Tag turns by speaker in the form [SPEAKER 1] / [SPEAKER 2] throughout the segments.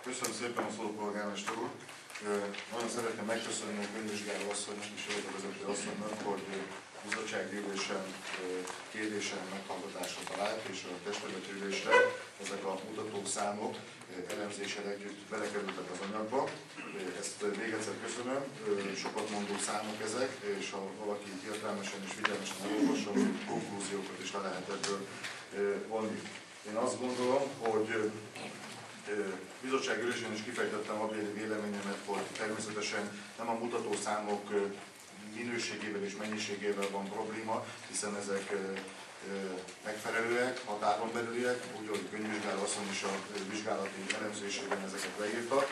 [SPEAKER 1] Köszönöm szépen a szót, polgármester úr. Nagyon szeretném megköszönni a könyvvizsgáló asszonynak és a vezető asszonynak, hogy bizottsággyűlésen kérdésen meghallgatásra talált, és a testületülésre ezek a mutatószámok elemzéssel együtt belekerültek az anyagba. Ezt még egyszer köszönöm, sokat mondó számok ezek, és ha valaki értelmesen és figyelmesen elolvassa, konklúziókat is le lehet ebből vonni. Én azt gondolom, hogy bizottsággyűlésen is kifejtettem abéli véleményemet, hogy természetesen nem a mutatószámok minőségével és mennyiségével van probléma, hiszen ezek megfelelőek, határon belüliek, úgy, hogy a könyvvizsgáló asszony is a vizsgálati elemzésében ezeket leírta.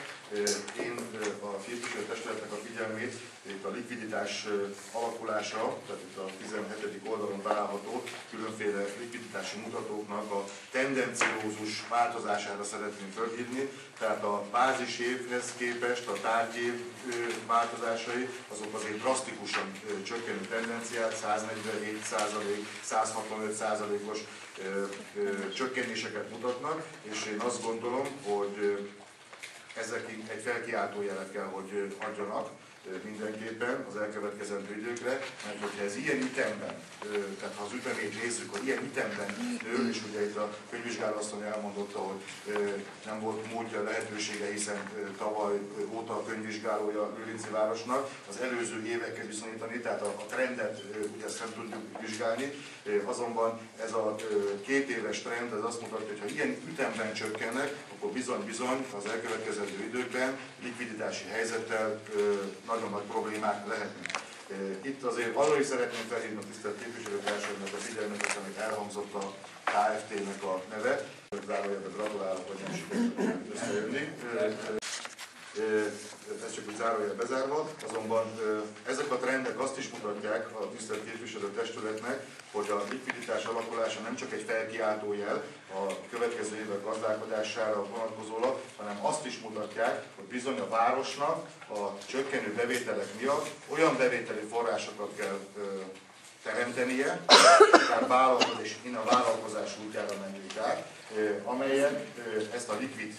[SPEAKER 1] Én a képviselőtestületnek a figyelmét itt a likviditás alakulása, tehát itt a 17. oldalon található különféle likviditási mutatóknak a tendenciózus változására szeretném felhívni. Tehát a bázis évhez képest a tárgyév változásai azok azért drasztikusan csökkenő tendenciát, 147%, 165%-os csökkenéseket mutatnak, és én azt gondolom, hogy ezek egy felkiáltójelet kell, hogy adjanak mindenképpen az elkövetkezendő időkre, mert hogyha ez ilyen ütemben, tehát ha az ütemét nézzük, hogy ilyen ütemben nő, és ugye itt a könyvvizsgáló asszony elmondotta, hogy nem volt módja, lehetősége, hiszen tavaly óta a könyvvizsgálója Lőrinci városnak, az előző évekkel viszonyítani, tehát a trendet ugye ezt nem tudjuk vizsgálni, azonban ez a 2 éves trend az azt mutatja, hogy ha ilyen ütemben csökkennek, akkor bizony az elkövetkezendő időkben likviditási helyzettel nagyon nagy problémák lehetnek. Itt azért arra is szeretném felhívni a tisztelt képviselőtársaimnak a figyelmet, amit elhangzott a Kft-nek a neve. Zárójelben gratulálok, hogy nem sikerült összejönni. Ez csak úgy zárójel bezárva, azonban ezek a trendek azt is mutatják a tisztelt képviselőtestületnek, hogy a likviditás alakulása nem csak egy felkiáltójel a következő évek gazdálkodására vonatkozólag, hanem azt is mutatják, hogy bizony a városnak a csökkenő bevételek miatt olyan bevételi forrásokat kell teremtenie, tehát vállalkozás, innen a vállalkozás útjára menjünk át, amelyek ezt a likvid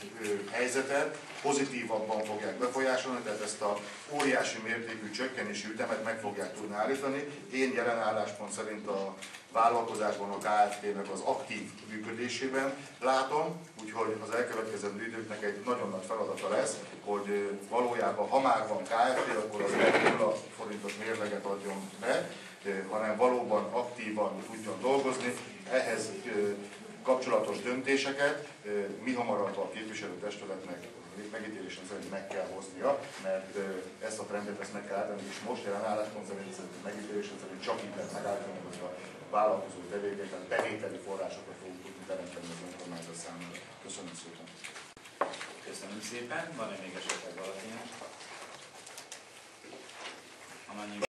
[SPEAKER 1] helyzetet pozitívabban fogják befolyásolni, tehát ezt a óriási mértékű csökkenési ütemet meg fogják tudni állítani. Én jelen álláspont szerint a vállalkozásban a Kft-nek az aktív működésében látom, úgyhogy az elkövetkezendő időknek egy nagyon nagy feladata lesz, hogy valójában, ha már van Kft, akkor az 0 forintos mérleget adjon be, hanem valóban aktívan tudjon dolgozni. Ehhez kapcsolatos döntéseket mi hamarabb a képviselőtestületnek megítélésem szerint meg kell hoznia, mert ezt a trendet meg kell állítani, és most jelen álláspont szerint megítélésem szerint csak így lehet megállítani, hogy a vállalkozói tevékenységet, bevételi forrásokat fogunk tudni teremteni az önkormányzat számára. Köszönöm szépen!
[SPEAKER 2] Köszönöm szépen! Van-e még esetleg valakinek?